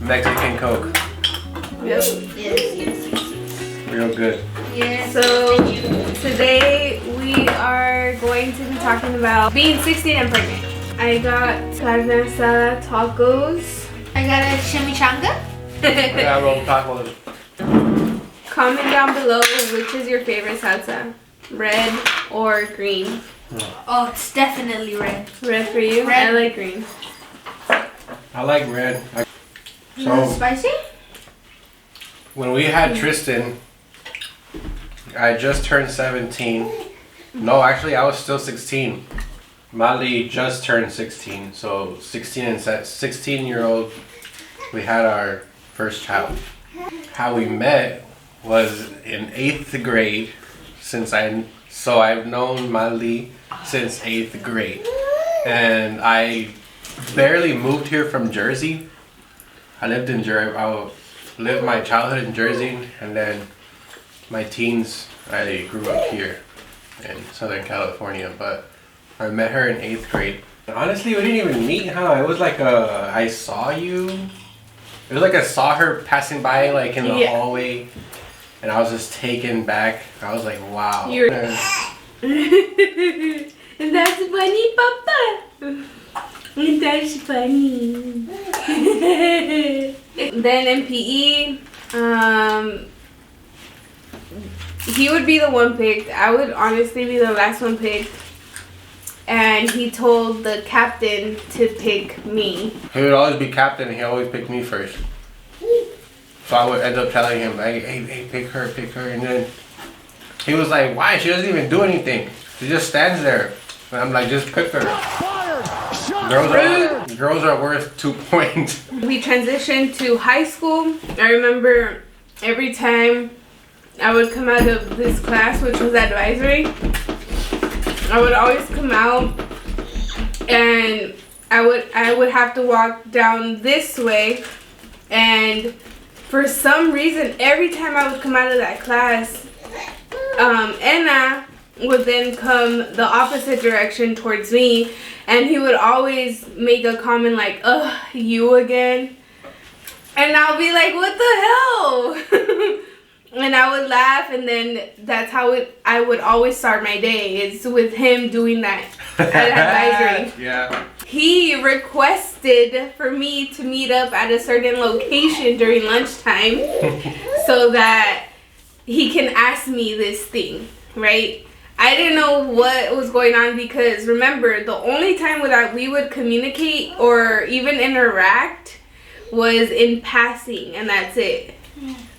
Mexican Coke. Yep. Yes. Real good. Yes. So today we are going to be talking about being 16 and pregnant. I got carne asada tacos. I got a chimichanga. I got rolled tacos. Comment down below which is your favorite salsa, red or green. Oh, it's definitely red. Red for you? Red. I like green. I like red. So spicy? When we had Tristan, I just turned 17. No, actually, I was still 16. Mali just turned 16. So 16-year-old, we had our first child. How we met was in 8th grade. So I've known Mali since 8th grade. And I barely moved here from Jersey. I lived in Jersey. I lived my childhood in Jersey, and then my teens, I grew up here in Southern California. But I met her in 8th grade. Honestly, we didn't even meet, huh? It was like I saw you. It was like I saw her passing by, like in the hallway, and I was just taken back. I was like, wow. That's funny, Papa. That's funny. Then in PE, he would be the one picked. I would honestly be the last one picked. And he told the captain to pick me. He would always be captain, and he always picked me first. So I would end up telling him, hey, pick her. And then he was like, why? She doesn't even do anything. She just stands there. And I'm like, just pick her. Girls are worth 2 points. We transitioned to high school. I remember every time I would come out of this class, which was advisory, I would always come out and I would have to walk down this way, and for some reason every time I would come out of that class, Anna would then come the opposite direction towards me, and he would always make a comment like, ugh, you again? And I'll be like, what the hell? And I would laugh, and then that's how I would always start my day, is with him doing that at advisory. Yeah. He requested for me to meet up at a certain location during lunchtime so that he can ask me this thing, right? I didn't know what was going on, because remember, the only time that we would communicate or even interact was in passing, and that's it.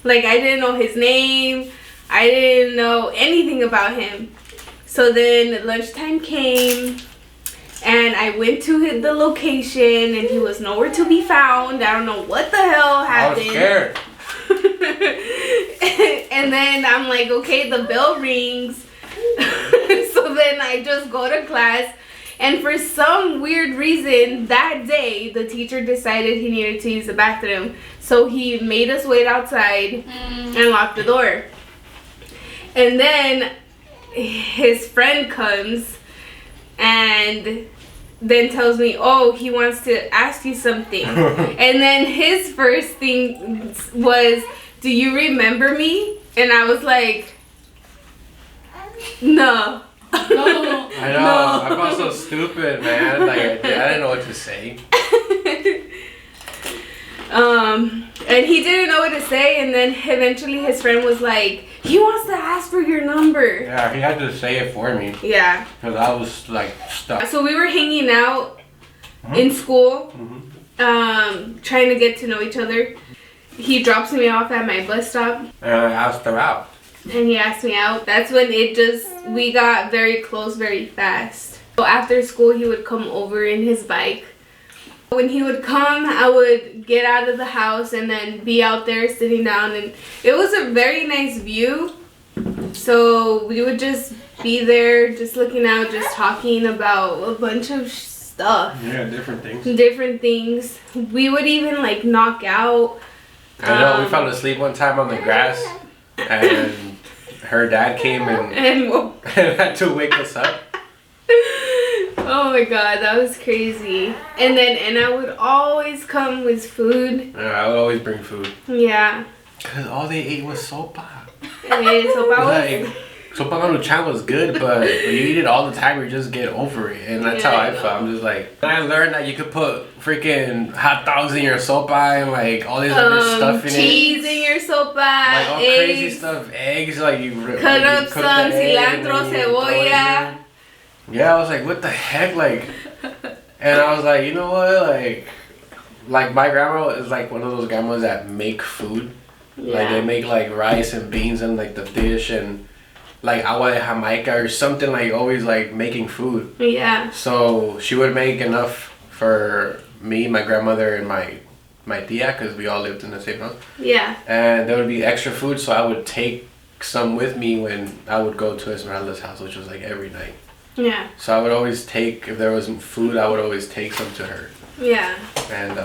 Like, I didn't know his name. I didn't know anything about him. So then lunchtime came, and I went to the location, and he was nowhere to be found. I don't know what the hell happened. I was scared. And then I'm like, okay, the bell rings. So then I just go to class. And for some weird reason, that day, the teacher decided he needed to use the bathroom. So he made us wait outside and locked the door. And then his friend comes and then tells me, oh, he wants to ask you something. And then his first thing was, do you remember me? And I was like, no. I know. I felt so stupid, man. Like I didn't know what to say. And he didn't know what to say, and then eventually his friend was like, he wants to ask for your number. Yeah, he had to say it for me. Yeah. Because I was like stuck. So we were hanging out in school, trying to get to know each other. He drops me off at my bus stop. And I asked her out. And he asked me out. That's when we got very close very fast. So after school, he would come over in his bike. When he would come, I would get out of the house and then be out there sitting down. And it was a very nice view. So we would just be there, just looking out, just talking about a bunch of stuff. Yeah, different things. Different things. We would even like knock out. I know, we fell asleep one time on the grass. And her dad came and had to wake us up. Oh my god, that was crazy. And then Anna would always come with food. Yeah, I would always bring food. Yeah. Cause all they ate was sopa. And sopa was... Like, sopa con luchan was good, but when you eat it all the time, you just get over it. And that's how I felt. I'm just like, I learned that you could put freaking hot dogs in your sopa and like all this other stuff in cheese it. in your sopa, Like all eggs, crazy stuff. Eggs, like you cut you up cook some the egg and cilantro, then you throw it in cebolla. there. Yeah, I was like, what the heck? Like, and I was like, you know what? Like my grandma is like one of those grandmas that make food. Yeah. Like they make like rice and beans and like the dish and like agua de Jamaica or something, like always like making food. Yeah. So she would make enough for me, my grandmother, and my tia, because we all lived in the same house. Yeah. And there would be extra food, so I would take some with me when I would go to Esmeralda's house, which was like every night. Yeah. So I would always take, if there was food, I would always take some to her. Yeah. And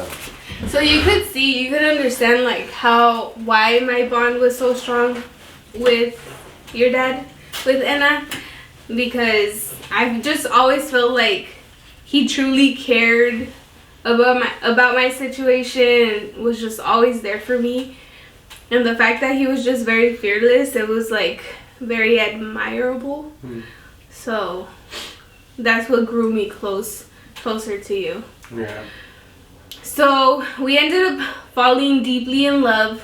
so you could understand like why my bond was so strong with your dad, with Anna, because I've just always felt like he truly cared about my situation and was just always there for me. And the fact that he was just very fearless, it was like very admirable. So that's what grew me closer to you. yeah. So we ended up falling deeply in love.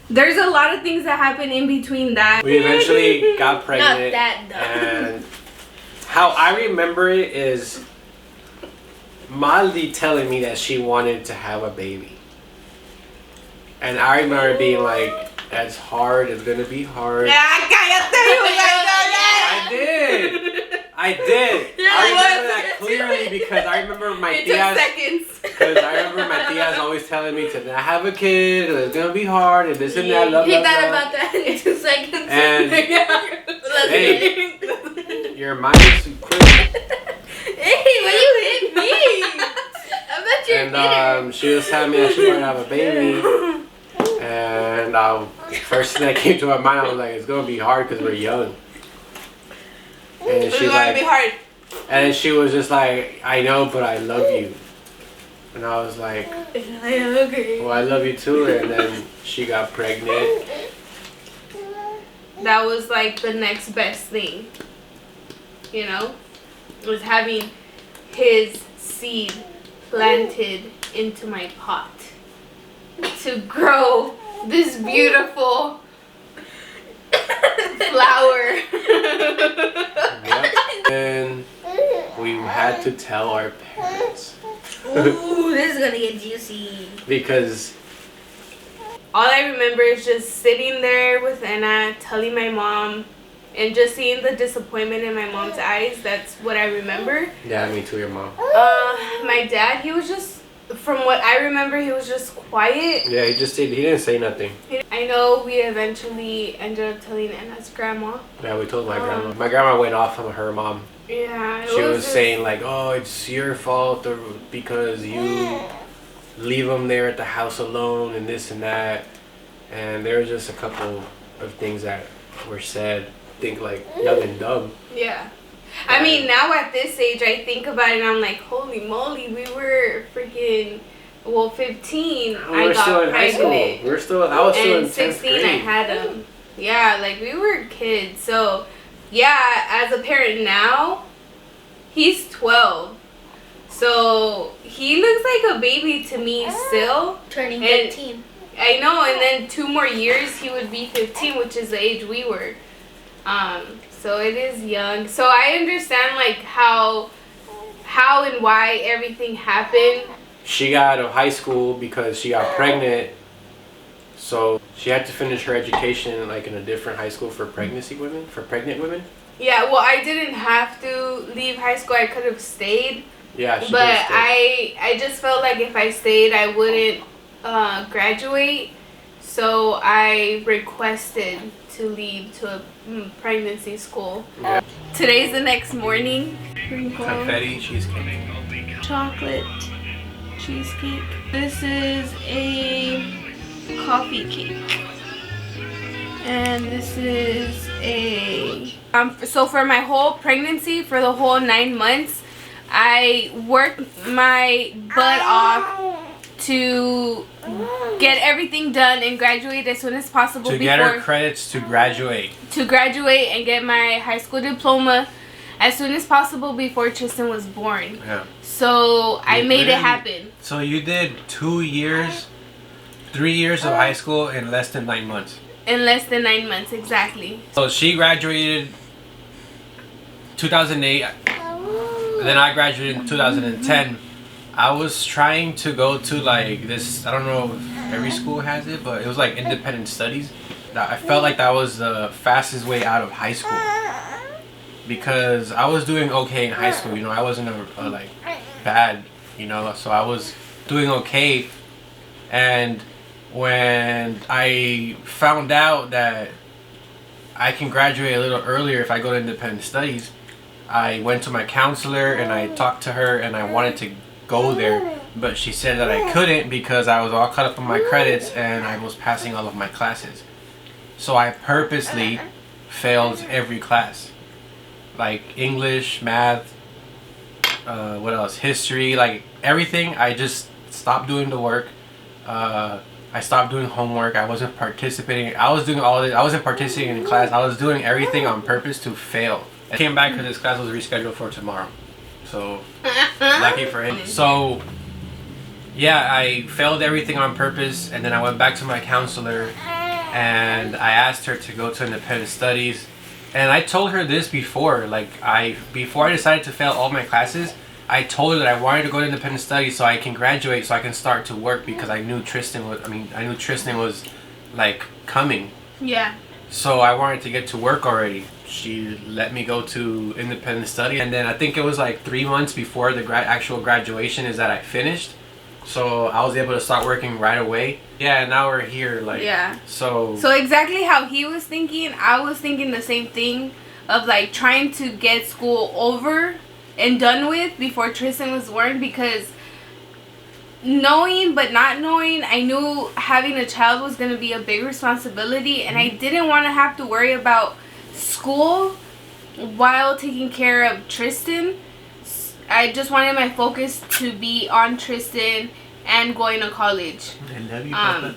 There's a lot of things that happen in between that. We eventually got Not pregnant. that though. And how I remember it is Maldi telling me that she wanted to have a baby. And I remember being like, that's hard, it's gonna be hard. I did. I remember that clearly because I remember my tias. Because I remember my tias always telling me to not have a kid, it's gonna be hard, and this and that, blah, He blah, thought blah. about that in 2 seconds. And hey, your mind is quick. Hey, why you hit me? I bet you're And she was telling me that she wanted to have a baby. And first thing that came to my mind, I was like, it's gonna be hard because we're young. And she's like, be hard. and she was just like, I know, but I love you. And I was like, okay. well, I love you too. And then she got pregnant. That was like the next best thing, you know, was having his seed planted into my pot to grow this beautiful flower. Yep. And we had to tell our parents. Ooh, this is gonna get juicy. Because All I remember is just sitting there with Anna, telling my mom, and just seeing the disappointment in my mom's eyes. That's what I remember. yeah, me too, your mom. My dad, he was just, from what I remember, he was just quiet. Yeah, he didn't say nothing. I know we eventually ended up telling Anna's grandma. Yeah, we told my grandma. My grandma went off on her mom. Yeah, She was saying like, oh, it's your fault because you leave them there at the house alone and this and that. And there was just a couple of things that were said. I think like young and dumb. Yeah. I mean, now at this age, I think about it and I'm like, holy moly, we were freaking, 15. I got still in high school. pregnant. I was still in And 10th 16, I grade. had him. Yeah, like we were kids. So, yeah, as a parent now, he's 12. So, he looks like a baby to me still. Turning And- 15. I know, and then 2 more years he would be 15, which is the age we were. So it is young. So I understand like how and why everything happened. She got out of high school because she got pregnant. So she had to finish her education like in a different high school for pregnant women. Yeah, well, I didn't have to leave high school. I could have stayed. Yeah, she But did stay. I just felt like if I stayed, I wouldn't graduate. So I requested to leave to a pregnancy school. Yeah. Today's the next morning. Confetti cheesecake. Chocolate cheesecake. This is a coffee cake. And this is a... so for my whole pregnancy, for the whole 9 months, I worked my butt off to get everything done and graduate as soon as possible. To get her credits to graduate. To graduate and get my high school diploma as soon as possible before Tristan was born. Yeah. So I made it happen. So you did 2 years, 3 years of high school in less than 9 months. In less than 9 months, exactly. So she graduated 2008. Then I graduated in 2010. I was trying to go to like this, I don't know if every school has it, but it was like independent studies. I felt like that was the fastest way out of high school. Because I was doing okay in high school, you know, I wasn't like bad, you know, so I was doing okay. And when I found out that I can graduate a little earlier if I go to independent studies, I went to my counselor and I talked to her and I wanted to go there, but she said that I couldn't because I was all caught up on my credits and I was passing all of my classes. So I purposely failed every class, like English, math, what else, history, like everything. I just stopped doing the work. I stopped doing homework. I wasn't participating. I was doing all this. I wasn't participating in class. I was doing everything on purpose to fail. I came back because this class was rescheduled for tomorrow. So, lucky for him. So, yeah, I failed everything on purpose. And then I went back to my counselor and I asked her to go to independent studies. And I told her this before. Like, before I decided to fail all my classes, I told her that I wanted to go to independent studies so I can graduate, so I can start to work, because I knew Tristan was like coming. Yeah. So I wanted to get to work already. She let me go to independent study, and then I think it was like 3 months before the actual graduation is that I finished. So I was able to start working right away. Yeah, and now we're here. Like, yeah. So exactly how he was thinking, I was thinking the same thing, of like trying to get school over and done with before Tristan was born, because knowing but not knowing, I knew having a child was going to be a big responsibility, and I didn't want to have to worry about school while taking care of Tristan. I just wanted my focus to be on Tristan and going to college. I love you, Papa.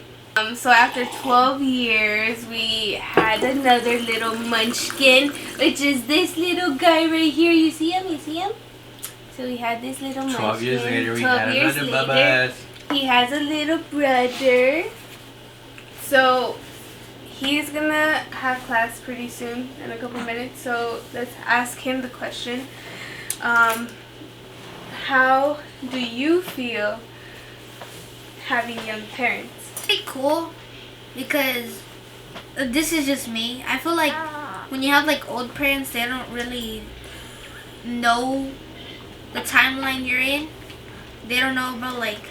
So after 12 years, we had another little munchkin, which is this little guy right here. You see him? You see him? So we had this little munchkin. 12 years later, we had another Bubba. He has a little brother. So he's gonna have class pretty soon, in a couple minutes. So let's ask him the question. How do you feel having young parents? Pretty cool, because this is just me. I feel like when you have like old parents, they don't really know the timeline you're in. They don't know about like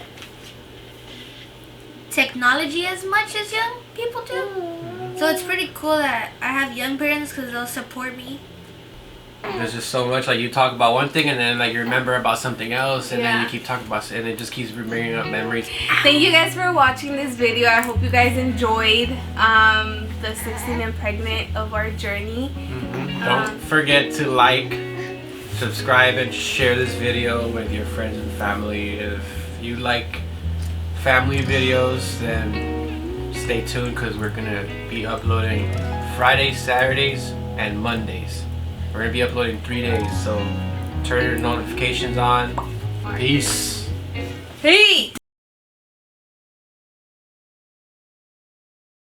technology as much as young people do. So it's pretty cool that I have young parents, because they'll support me. There's just so much, like, you talk about one thing and then like you remember about something else, and then you keep talking about it, and it just keeps bringing up memories. Thank you guys for watching this video. I hope you guys enjoyed the 16 and pregnant of our journey. Don't forget to like, subscribe, and share this video with your friends and family. If you like family videos, then stay tuned, because we're gonna be uploading Fridays, Saturdays, and Mondays. We're gonna be uploading 3 days, so turn your notifications on. Peace. Peace.